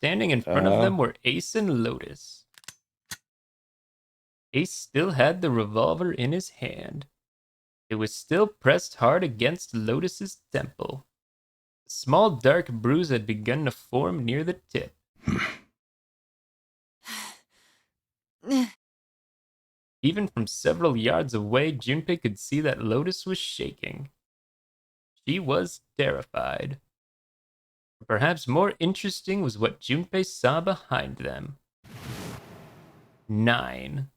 Standing in front of them were Ace and Lotus. Ace still had the revolver in his hand. It was still pressed hard against Lotus's temple. A small dark bruise had begun to form near the tip. Even from several yards away, Junpei could see that Lotus was shaking. She was terrified. Perhaps more interesting was what Junpei saw behind them. 9.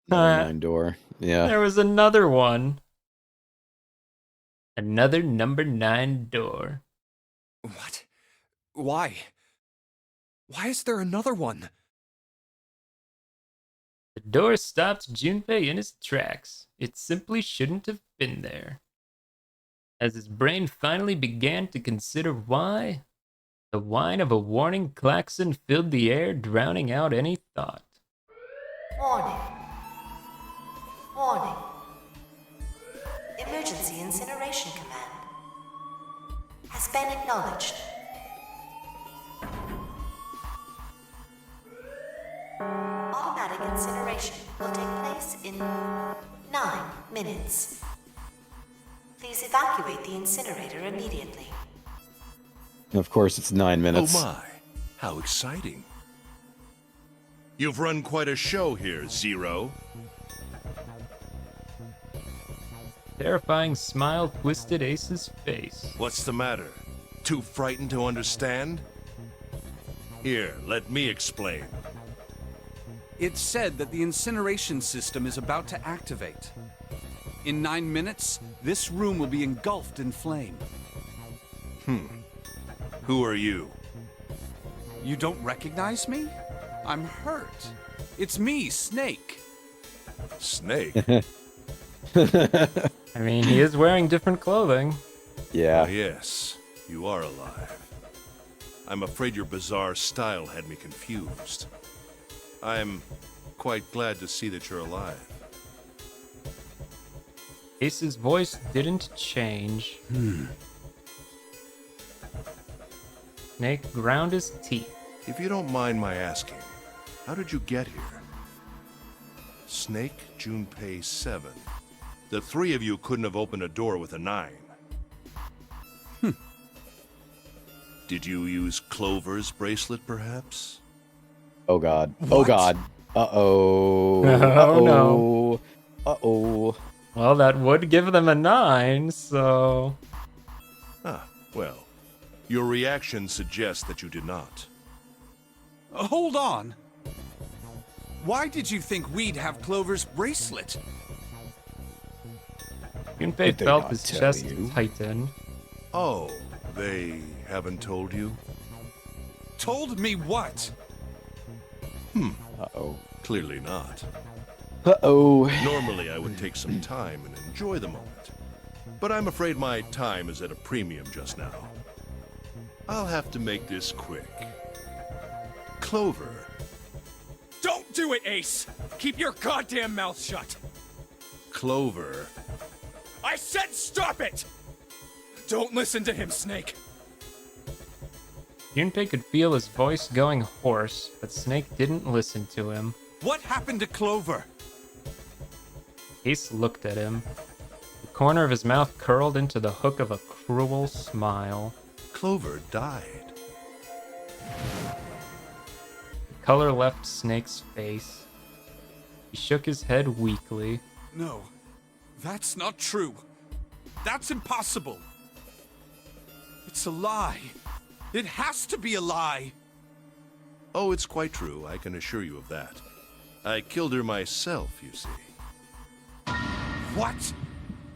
Another 9 door. Yeah. There was another one. Another number 9 door. What? Why? Why is there another one? The door stopped Junpei in his tracks. It simply shouldn't have been there. As his brain finally began to consider why, the whine of a warning klaxon filled the air, drowning out any thought. Warning. Warning. Emergency incineration command has been acknowledged. Automatic incineration will take place in 9 minutes. Please evacuate the incinerator immediately. Of course, it's 9 minutes. Oh my, how exciting. You've run quite a show here, Zero. Terrifying smile twisted Ace's face. What's the matter? Too frightened to understand? Here, let me explain. It's said that the incineration system is about to activate. In 9 minutes, this room will be engulfed in flame. Who are you? You don't recognize me? I'm hurt. It's me, Snake. Snake? I mean, he is wearing different clothing. Yeah. Ah, yes, you are alive. I'm afraid your bizarre style had me confused. I'm quite glad to see that you're alive. Ace's voice didn't change. Snake ground his teeth. If you don't mind my asking, how did you get here? Snake, Junpei 7. The three of you couldn't have opened a door with a 9. Did you use Clover's bracelet, perhaps? Oh god. What? Oh god. Uh-oh. Oh, no. Uh-oh. Well, that would give them a 9, so... Ah, well, your reaction suggests that you did not. Hold on. Why did you think we'd have Clover's bracelet? Junpei Did they felt not his tell chest you? tighten. Oh, they haven't told you? Told me what? Uh-oh. Clearly not. Uh-oh. Normally, I would take some time and enjoy the moment. But I'm afraid my time is at a premium just now. I'll have to make this quick. Clover. Don't do it, Ace! Keep your goddamn mouth shut! Clover. I said stop it! Don't listen to him, Snake. Junpei could feel his voice going hoarse, but Snake didn't listen to him. What happened to Clover? Ace looked at him. The corner of his mouth curled into the hook of a cruel smile. Clover died. The color left Snake's face. He shook his head weakly. No, that's not true. That's impossible. It's a lie. It has to be a lie. Oh, it's quite true, I can assure you of that. I killed her myself, you see. What?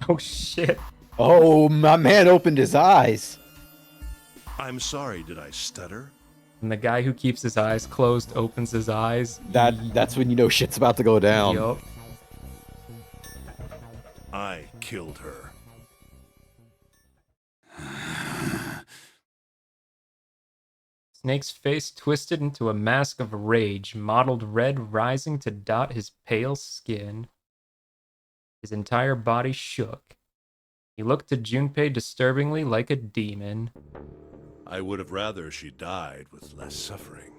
Oh shit. Oh, my man opened his eyes. I'm sorry, did I stutter? And the guy who keeps his eyes closed opens his eyes. That's when you know shit's about to go down. Yup. I killed her. Snake's face twisted into a mask of rage, mottled red rising to dot his pale skin. His entire body shook. He looked to Junpei disturbingly like a demon. I would have rather she died with less suffering.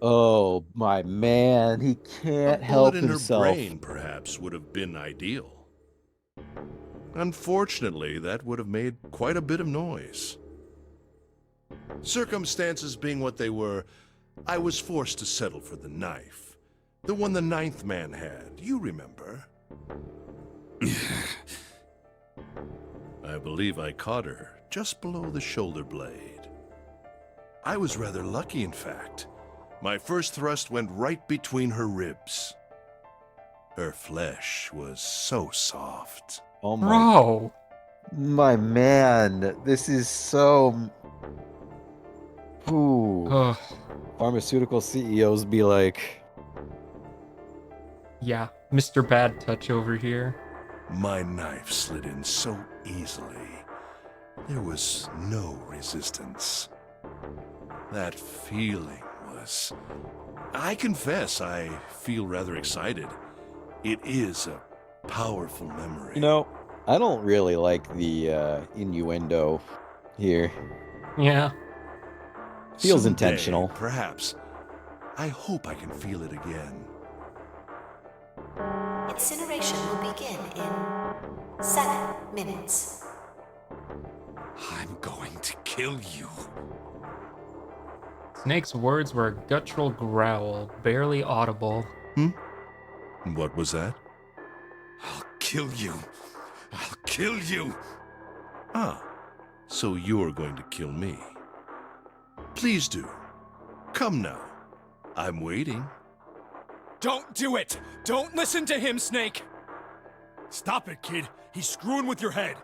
Oh, my man. He A can't bullet help in her himself. brain, perhaps, would have been ideal. Unfortunately, that would have made quite a bit of noise. Circumstances being what they were, I was forced to settle for the knife. The one the ninth man had, you remember. I believe I caught her just below the shoulder blade. I was rather lucky, in fact. My first thrust went right between her ribs. Her flesh was so soft. Oh Bro! my man. This is so. Ooh. Ugh. Pharmaceutical CEOs be like, Yeah, Mr. Bad Touch over here. My knife slid in so easily. There was no resistance. That feeling was... I confess, I feel rather excited. It is a powerful memory. you know, I don't really like the innuendo here. Yeah. Feels Someday, intentional. perhaps. I hope I can feel it again. Incineration will begin in 7 minutes. I'm going to kill you. Snake's words were a guttural growl, barely audible. What was that? I'll kill you. I'll kill you. Ah, so you're going to kill me. Please do. Come now. I'm waiting. Don't do it! Don't listen to him, Snake! Stop it, kid. He's screwing with your head.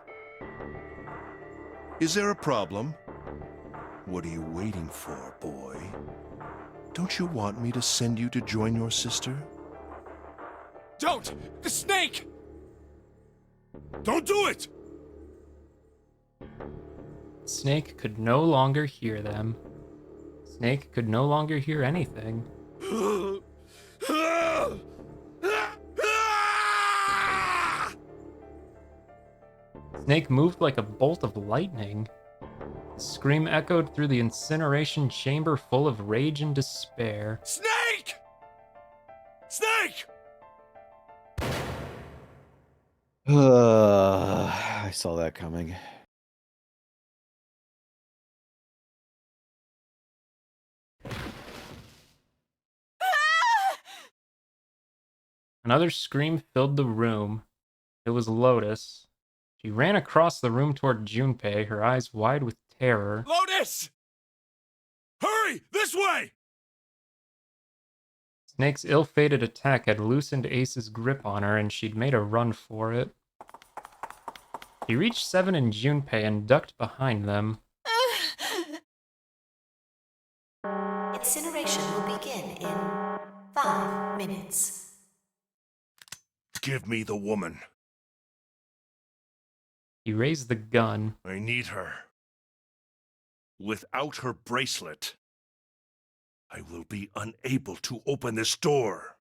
Is there a problem? What are you waiting for, boy? Don't you want me to send you to join your sister? Don't! The snake! Don't do it! Snake could no longer hear them. Snake could no longer hear anything. Snake moved like a bolt of lightning. The scream echoed through the incineration chamber full of rage and despair. Snake! Snake! I saw that coming. Another scream filled the room. It was Lotus. She ran across the room toward Junpei, her eyes wide with terror. Lotus! Hurry! This way! Snake's ill-fated attack had loosened Ace's grip on her, and she'd made a run for it. He reached Seven and Junpei and ducked behind them. Incineration will begin in 5 minutes. Give me the woman. He raised the gun. I need her. Without her bracelet, I will be unable to open this door.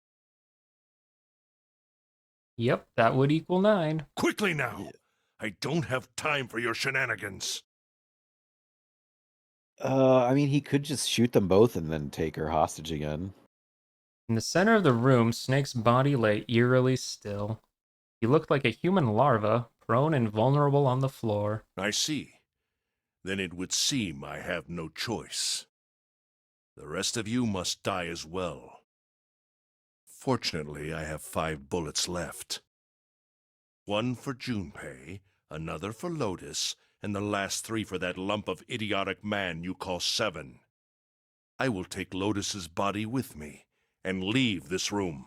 Yep, that would equal 9. Quickly now! I don't have time for your shenanigans. I mean, he could just shoot them both and then take her hostage again. In the center of the room, Snake's body lay eerily still. He looked like a human larva, prone and vulnerable on the floor. I see. Then it would seem I have no choice. The rest of you must die as well. Fortunately, I have 5 bullets left. 1 for Junpei, another for Lotus, and the last 3 for that lump of idiotic man you call Seven. I will take Lotus's body with me and leave this room.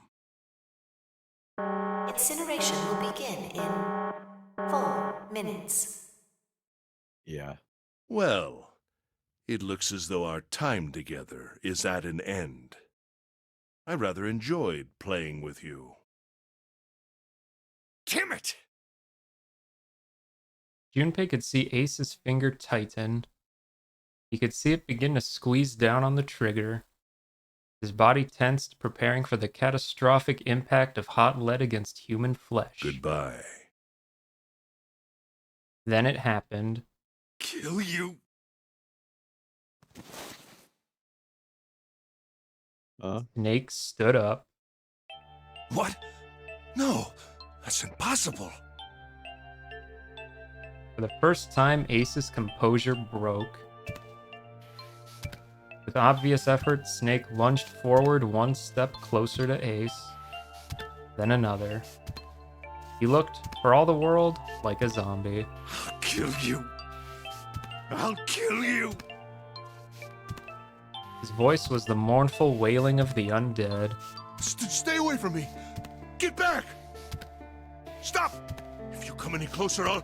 Incineration will begin in 4 minutes. Yeah. Well, it looks as though our time together is at an end. I rather enjoyed playing with you. Damn it! Junpei could see Ace's finger tighten. He could see it begin to squeeze down on the trigger. His body tensed, preparing for the catastrophic impact of hot lead against human flesh. Goodbye. Then it happened. Kill you? Snake stood up. What? No, that's impossible. For the first time, Ace's composure broke. With obvious effort, Snake lunged forward one step closer to Ace, then another. He looked, for all the world, like a zombie. I'll kill you. I'll kill you. His voice was the mournful wailing of the undead. Stay away from me. Get back. Stop. If you come any closer, I'll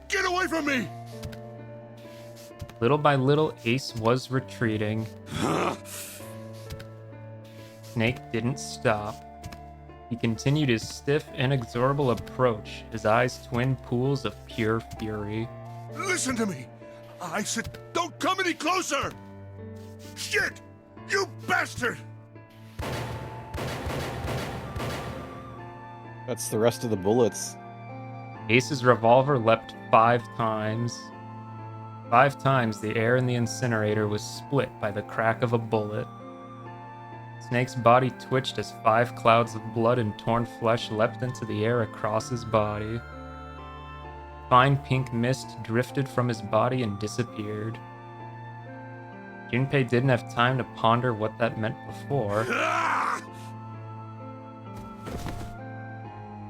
get away from me. Little by little, Ace was retreating. Snake didn't stop. He continued his stiff, inexorable approach, his eyes twin pools of pure fury. Listen to me. I said don't come any closer. Shit! You bastard! That's the rest of the bullets. Ace's revolver leapt 5 times. 5 times the air in the incinerator was split by the crack of a bullet. Snake's body twitched as 5 clouds of blood and torn flesh leapt into the air across his body. Fine pink mist drifted from his body and disappeared. Junpei didn't have time to ponder what that meant before,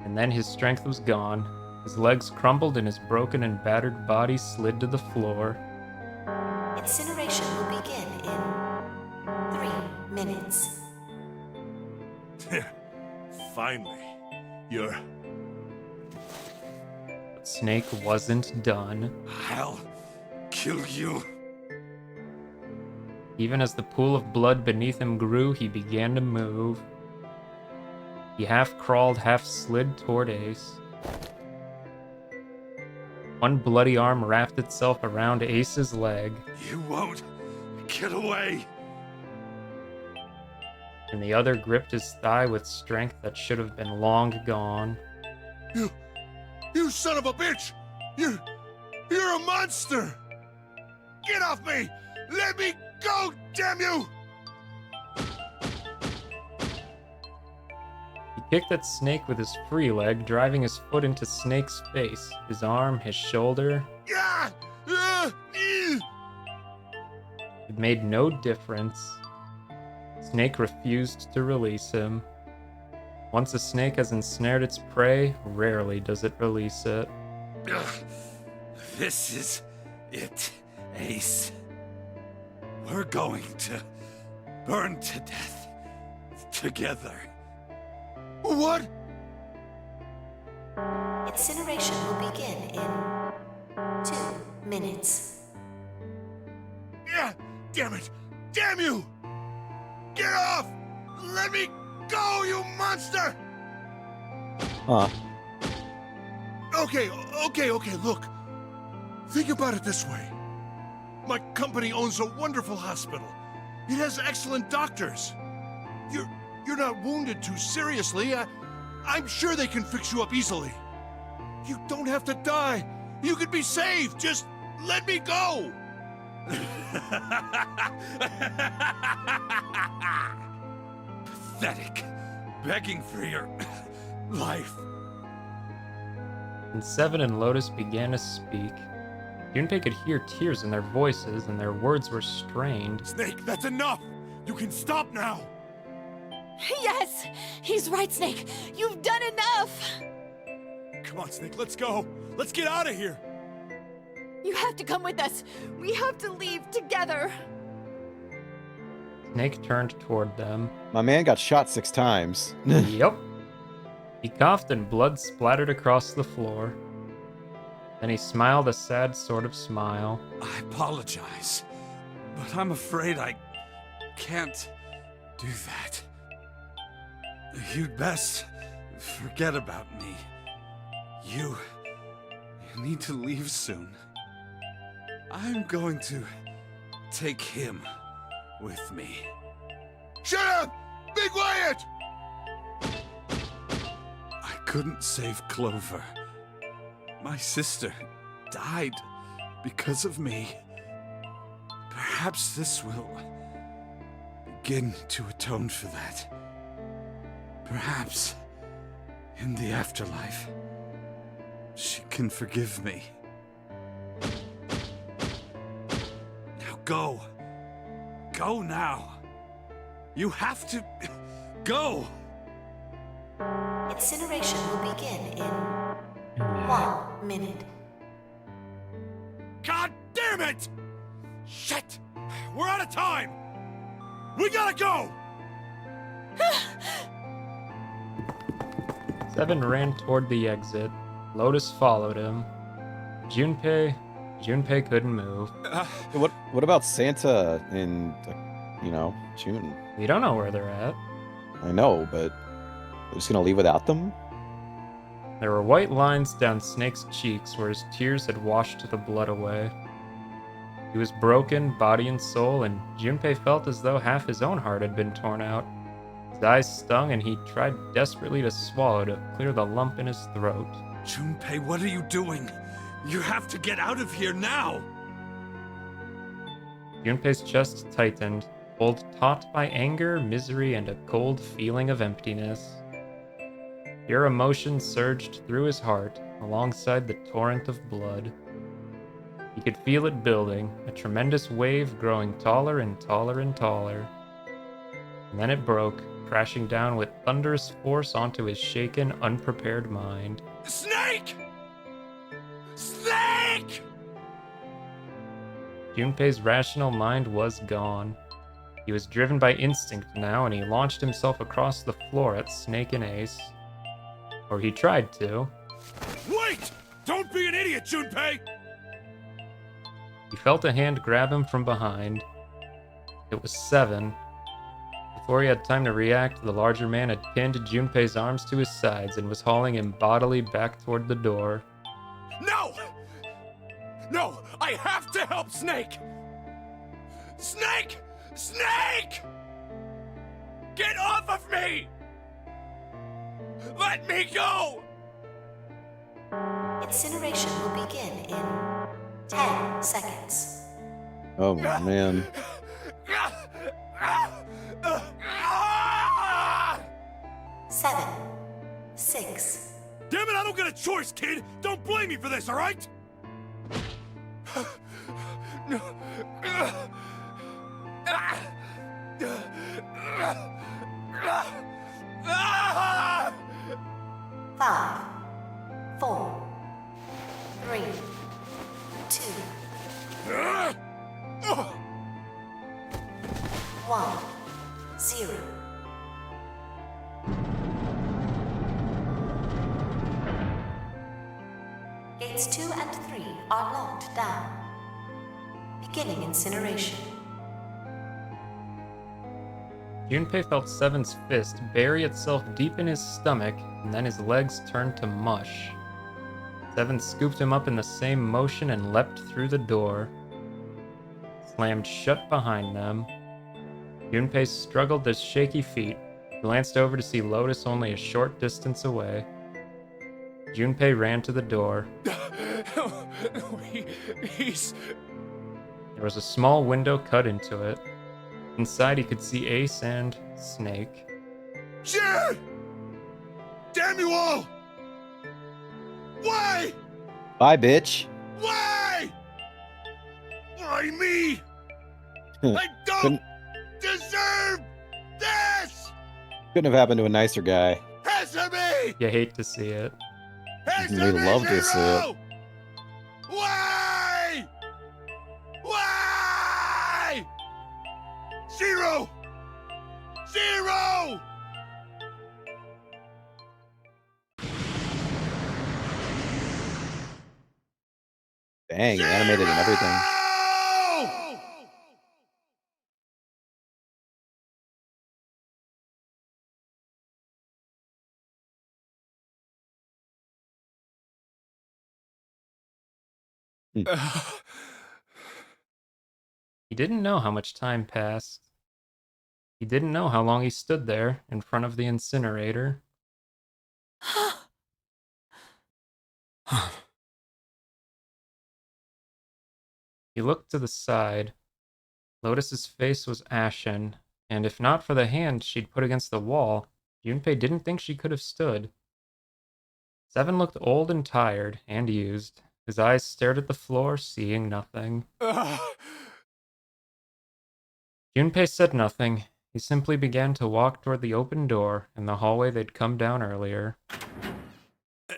and then his strength was gone. His legs crumbled and his broken and battered body slid to the floor. Incineration will begin in 3 minutes. Finally, you're... But Snake wasn't done. I'll kill you. Even as the pool of blood beneath him grew, he began to move. He half crawled, half slid toward Ace. One bloody arm wrapped itself around Ace's leg, You won't get away. and the other gripped his thigh with strength that should have been long gone. You son of a bitch! You're a monster! Get off me! Let me go, damn you! He kicked at Snake with his free leg, driving his foot into Snake's face, his arm, his shoulder. Yeah! It made no difference. Snake refused to release him. Once a snake has ensnared its prey, rarely does it release it. This is it, Ace. We're going to burn to death together. What? Incineration will begin in 2 minutes. Yeah! Damn it! Damn you! Get off! Let me go, you monster! Huh. Okay, look. Think about it this way. My company owns a wonderful hospital. It has excellent doctors. You're not wounded too seriously. I'm sure they can fix you up easily. You don't have to die. You could be saved. Just let me go. Pathetic. Begging for your life. And Seven and Lotus began to speak. Junpei could hear tears in their voices, and their words were strained. Snake, that's enough! You can stop now! Yes! He's right, Snake! You've done enough! Come on, Snake, let's go! Let's get out of here! You have to come with us! We have to leave together! Snake turned toward them. My man got shot 6 times. Yep. He coughed and blood splattered across the floor. Then he smiled a sad sort of smile. I apologize, but I'm afraid I can't do that. You'd best forget about me. You need to leave soon. I'm going to take him with me. Shut up! Be quiet! I couldn't save Clover. My sister died because of me. Perhaps this will begin to atone for that. Perhaps in the afterlife, she can forgive me. Now go. Go now. You have to go. Incineration will begin in 1 minute. God damn it! Shit! We're out of time! We gotta go! Seven ran toward the exit. Lotus followed him. Junpei couldn't move. What about Santa in, June? We don't know where they're at. I know, but they're just gonna leave without them? There were white lines down Snake's cheeks where his tears had washed the blood away. He was broken, body and soul, and Junpei felt as though half his own heart had been torn out. His eyes stung, and he tried desperately to swallow to clear the lump in his throat. Junpei, what are you doing? You have to get out of here now! Junpei's chest tightened, pulled taut by anger, misery, and a cold feeling of emptiness. Pure emotion surged through his heart, alongside the torrent of blood. He could feel it building, a tremendous wave growing taller and taller and taller. And then it broke, crashing down with thunderous force onto his shaken, unprepared mind. Snake! Snake! Junpei's rational mind was gone. He was driven by instinct now, and he launched himself across the floor at Snake and Ace. Or he tried to. Wait! Don't be an idiot, Junpei! He felt a hand grab him from behind. It was Seven. Before he had time to react, the larger man had pinned Junpei's arms to his sides and was hauling him bodily back toward the door. No! No! I have to help Snake! Snake! Snake! Get off of me! Let me go! Incineration will begin in 10 seconds. Oh man. 7, 6. Damn it, I don't get a choice, kid! Don't blame me for this, alright? No. 5, 4, 3, 2, 1, 0. Gates 2 and 3 are locked down. Beginning incineration. Junpei felt Seven's fist bury itself deep in his stomach, and then his legs turned to mush. Seven scooped him up in the same motion and leapt through the door. Slammed shut behind them. Junpei struggled his shaky feet, glanced over to see Lotus only a short distance away. Junpei ran to the door. He's... There was a small window cut into it. Inside he could see Ace and Snake. Shit! Damn you all! Why? Bye, bitch. Why? Why me? I don't Couldn't, deserve this! couldn't have happened to a nicer guy. Answer me! You hate to see it. Answer We'd me, love to see it. Zero! Why? Why? Zero! Zero! Dang, animated and everything. Zero! He didn't know how much time passed. He didn't know how long he stood there in front of the incinerator. He looked to the side. Lotus's face was ashen, and if not for the hand she'd put against the wall, Junpei didn't think she could have stood. Seven looked old and tired, and used. His eyes stared at the floor, seeing nothing. Junpei said nothing. He simply began to walk toward the open door in the hallway they'd come down earlier.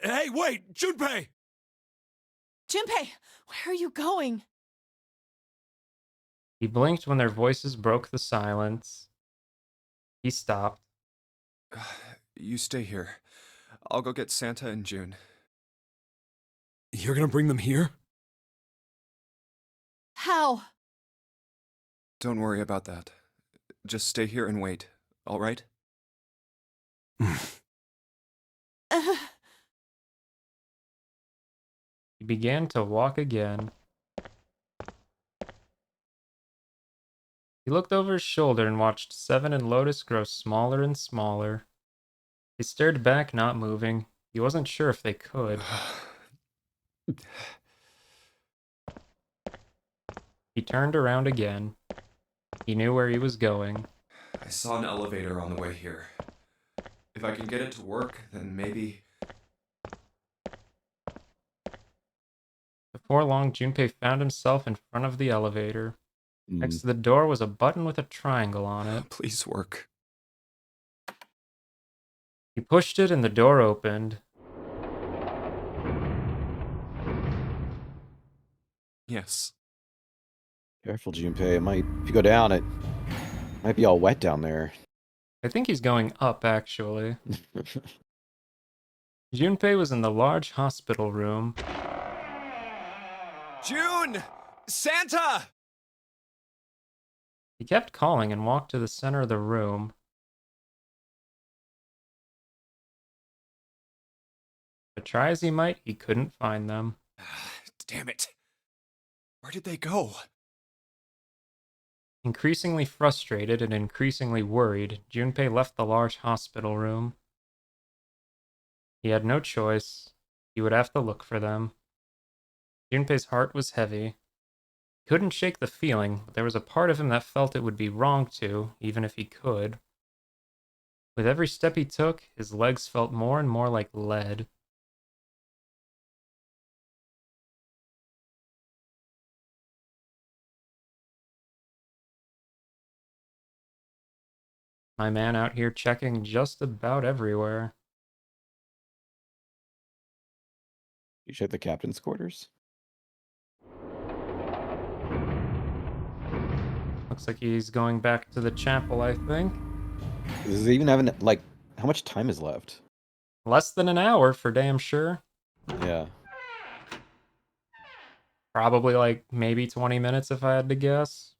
Hey, wait! Junpei! Junpei, where are you going? He blinked when their voices broke the silence. He stopped. You stay here. I'll go get Santa and June. You're gonna bring them here? How? Don't worry about that. Just stay here and wait, all right? He began to walk again. He looked over his shoulder and watched Seven and Lotus grow smaller and smaller. They stared back, not moving. He wasn't sure if they could. He turned around again. He knew where he was going. I saw an elevator on the way here. If I can get it to work, then maybe... Before long, Junpei found himself in front of the elevator. Next to the door was a button with a triangle on it. Please work. He pushed it and the door opened. Yes. Careful, Junpei. It might, if you go down, it might be all wet down there. I think he's going up, actually. Junpei was in the large hospital room. June! Santa! He kept calling and walked to the center of the room. But try as he might, he couldn't find them. Damn it. Where did they go? Increasingly frustrated and increasingly worried, Junpei left the large hospital room. He had no choice. He would have to look for them. Junpei's heart was heavy. He couldn't shake the feeling, but there was a part of him that felt it would be wrong to, even if he could. With every step he took, his legs felt more and more like lead. My man out here checking just about everywhere. You check the captain's quarters? Looks like he's going back to the chapel, I think. Does it even have like, how much time is left? Less than an hour, for damn sure. Yeah. Probably like maybe 20 minutes if I had to guess.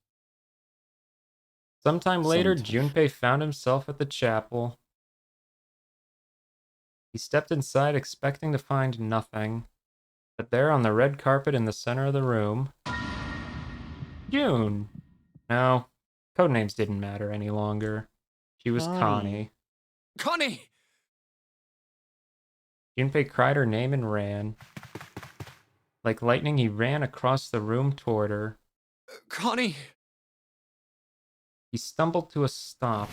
Sometime later, Junpei found himself at the chapel. He stepped inside expecting to find nothing. But there on the red carpet in the center of the room... June! No, codenames didn't matter any longer. She was Connie. Connie! Junpei cried her name and ran. Like lightning, he ran across the room toward her. Connie! He stumbled to a stop.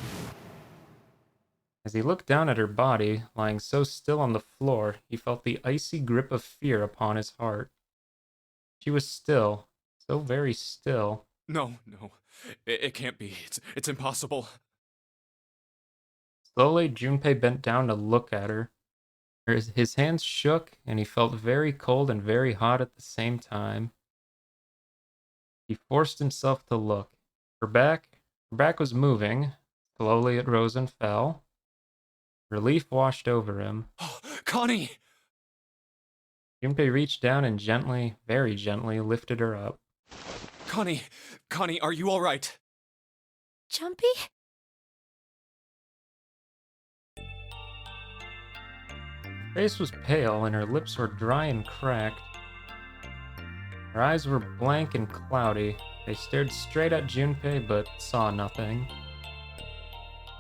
As he looked down at her body, lying so still on the floor, he felt the icy grip of fear upon his heart. She was still, so very still. No. It can't be. It's impossible. Slowly, Junpei bent down to look at her. His hands shook, and he felt very cold and very hot at the same time. He forced himself to look. Her back was moving. Slowly it rose and fell. Relief washed over him. Oh, Connie! Junpei reached down and gently, very gently, lifted her up. Connie, are you all right? Jumpy? Her face was pale and her lips were dry and cracked. Her eyes were blank and cloudy. They stared straight at Junpei but saw nothing.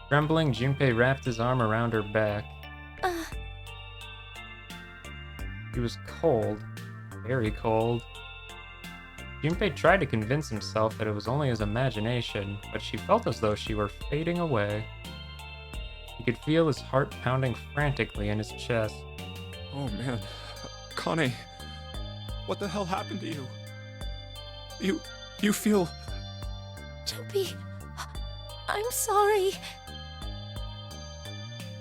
Trembling, Junpei wrapped his arm around her back. She was cold, very cold. Junpei tried to convince himself that it was only his imagination, but she felt as though she were fading away. He could feel his heart pounding frantically in his chest. Oh man. Connie, what the hell happened to you? You feel... Jumpy, I'm sorry.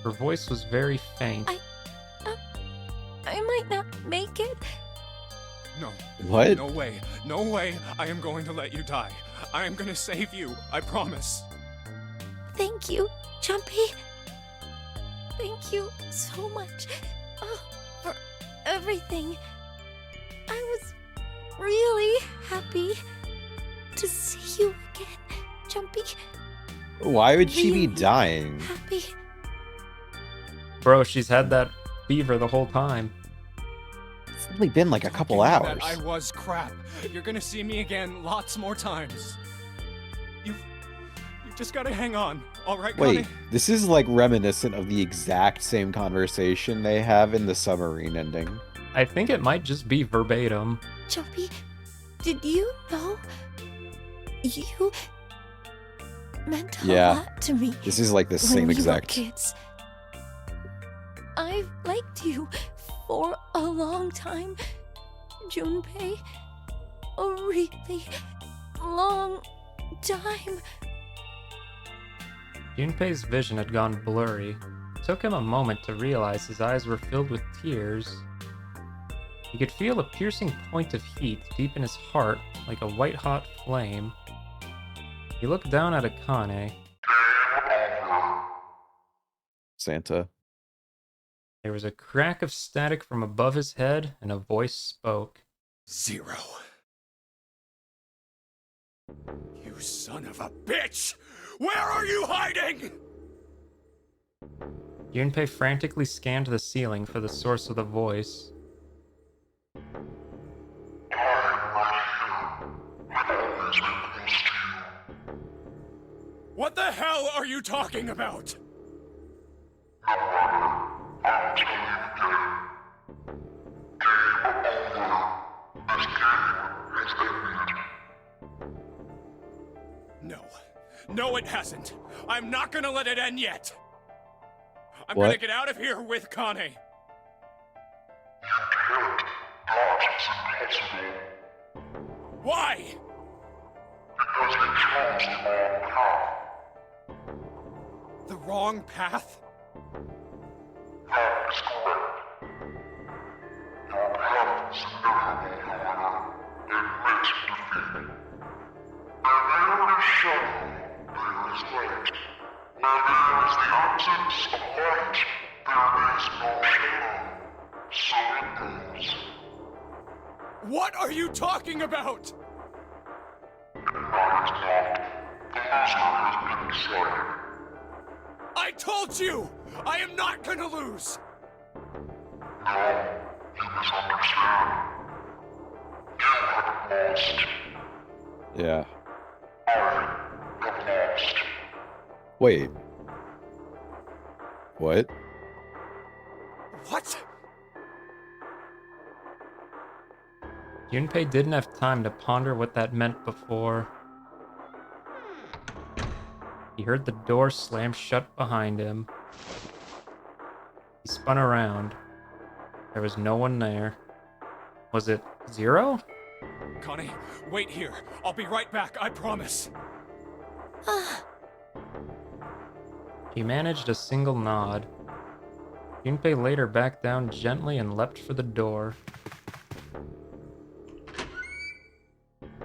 Her voice was very faint. I might not make it. No. What? No way. No way I am going to let you die. I am gonna save you. I promise. Thank you, Jumpy. Thank you so much for everything. I was really happy to see you again, Jumpy. Why would she be Really dying? Happy. Bro, she's had that fever the whole time. It's only been like a Don't couple give me hours. that I was crap. You're gonna see me again lots more times. You've just gotta hang on, all right, Wait, Connie? this is like reminiscent of the exact same conversation they have in the submarine ending. I think it might just be verbatim. Jumpy, did you know you meant a Yeah. lot to me? This is like the when same we were exact. kids. I've liked you for a long time, Junpei. A really long time. Junpei's vision had gone blurry. It took him a moment to realize his eyes were filled with tears. He could feel a piercing point of heat deep in his heart, like a white-hot flame. He looked down at Akane. Santa. There was a crack of static from above his head, and a voice spoke. 0. You son of a bitch! Where are you hiding? Junpei frantically scanned the ceiling for the source of the voice. What the hell are you talking about? No. No, it hasn't. I'm not gonna let it end yet. I'm gonna What? get out of here with Connie. Why? The wrong path? What are you talking about? I told you! I am not gonna lose! Yeah. Wait. What? What? Junpei didn't have time to ponder what that meant before. He heard the door slam shut behind him. He spun around. There was no one there. Was it 0? Connie, wait here. I'll be right back, I promise. He managed a single nod. Junpei laid her back down gently and leapt for the door.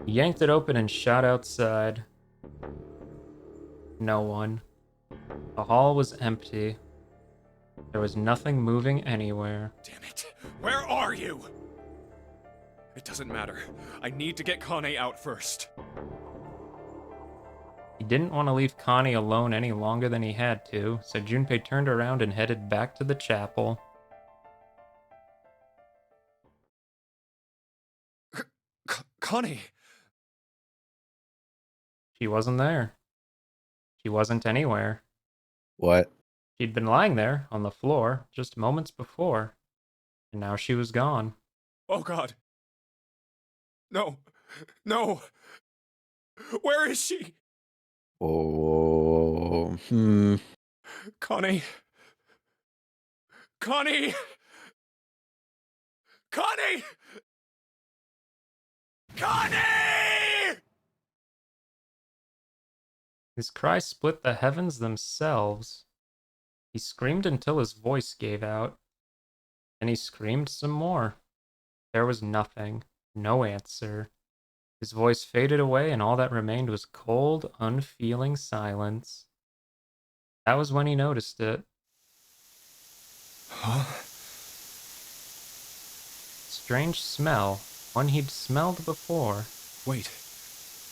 He yanked it open and shot outside. No one. The hall was empty. There was nothing moving anywhere. Damn it. Where are you? It doesn't matter. I need to get Connie out first. He didn't want to leave Connie alone any longer than he had to, so Junpei turned around and headed back to the chapel. Connie! She wasn't there. She wasn't anywhere. What? She'd been lying there on the floor just moments before, and now she was gone. Oh god. No. No! Where is she? Oh, Connie! Connie! Connie! Connie! His cry split the heavens themselves. He screamed until his voice gave out. Then he screamed some more. There was nothing, no answer. His voice faded away, and all that remained was cold, unfeeling silence. That was when he noticed it. Huh? Strange smell, one he'd smelled before. Wait.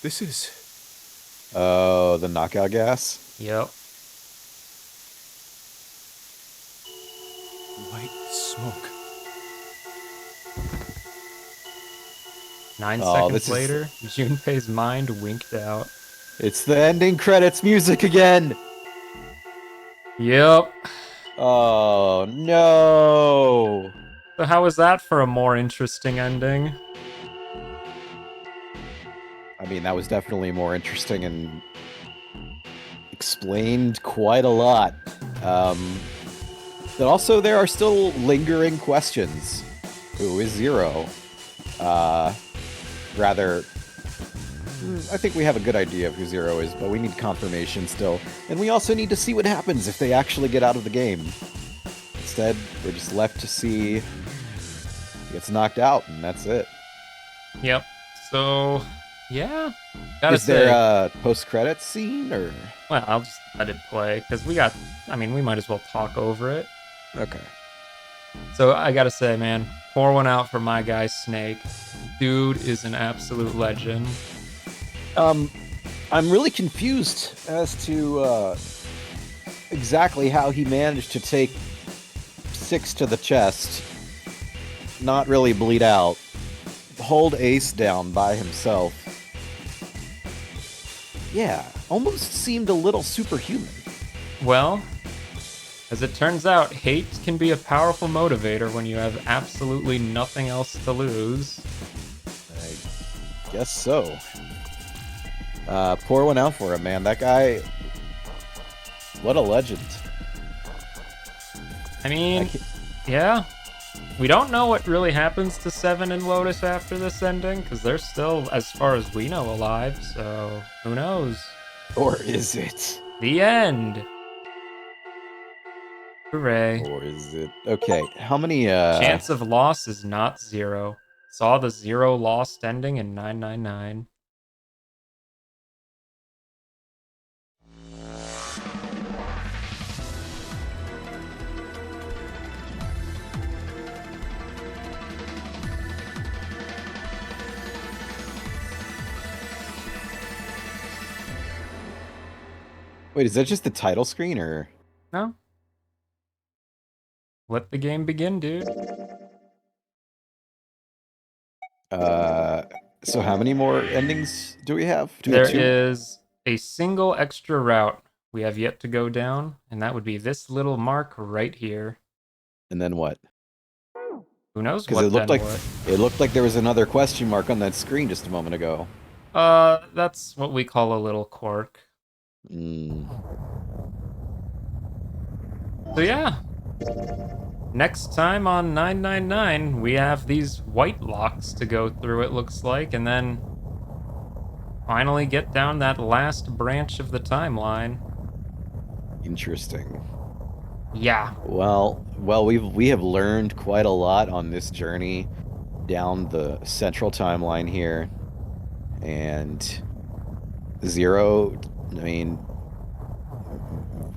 This is... oh, the knockout gas? Yep. white smoke. 9 Oh, seconds this is- later, Junpei's mind winked out. It's the ending credits music again! Yep. Oh, no! So how was that for a more interesting ending? I mean, that was definitely more interesting and explained quite a lot. But also, there are still lingering questions. Who is Zero? Rather, I think we have a good idea of who Zero is, but we need confirmation still. And we also need to see what happens if they actually get out of the game. Instead, we're just left to see he gets knocked out, and that's it. Yep. So, yeah. Gotta Is say, there a post-credits scene, or...? well, I'll just let it play, because we might as well talk over it. Okay. So I gotta say, man, pour one out for my guy Snake. Dude is an absolute legend. I'm really confused as to exactly how he managed to take 6 to the chest, not really bleed out, hold Ace down by himself. Yeah, almost seemed a little superhuman. Well, as it turns out, hate can be a powerful motivator when you have absolutely nothing else to lose. I guess so. Pour one out for him, man. That guy, what a legend. I mean, yeah. We don't know what really happens to Seven and Lotus after this ending, because they're still, as far as we know, alive, so who knows? Or is it? The end! Hooray. Or is it? Okay, how many, Chance of loss is not 0. Saw the 0 lost ending in 999. Wait, is that just the title screen, or...? No? Let the game begin, dude. So how many more endings do we have? Do we There have 2? is a single extra route we have yet to go down, and that would be this little mark right here. And then what? Who knows Because what it looked then like what? it looked like there was another question mark on that screen just a moment ago. That's what we call a little quirk. Mm. So yeah. Next time on 999, we have these white locks to go through, it looks like, and then finally get down that last branch of the timeline. Interesting. Yeah. Well, we have learned quite a lot on this journey down the central timeline here, and Zero, I mean,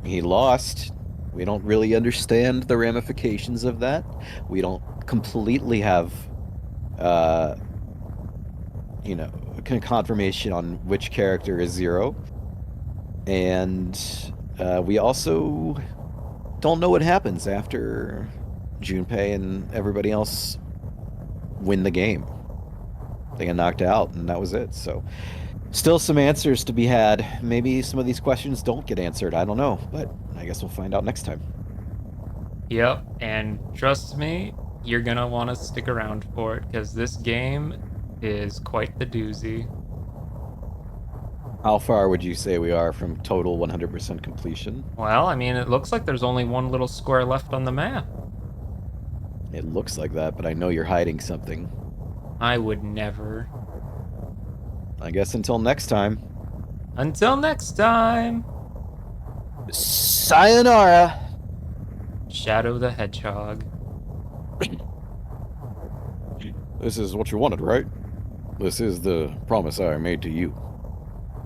he lost. We don't really understand the ramifications of that. We don't completely have, confirmation on which character is Zero, and we also don't know what happens after Junpei and everybody else win the game. They get knocked out, and that was it. So, still some answers to be had. Maybe some of these questions don't get answered. I don't know, but I guess we'll find out next time. Yep, and trust me, you're gonna want to stick around for it, because this game is quite the doozy. How far would you say we are from total 100% completion? Well, I mean, it looks like there's only one little square left on the map. It looks like that, but I know you're hiding something. I would never. I guess until next time. Until next time, Sayonara! Shadow the Hedgehog. This is what you wanted, right? This is the promise I made to you.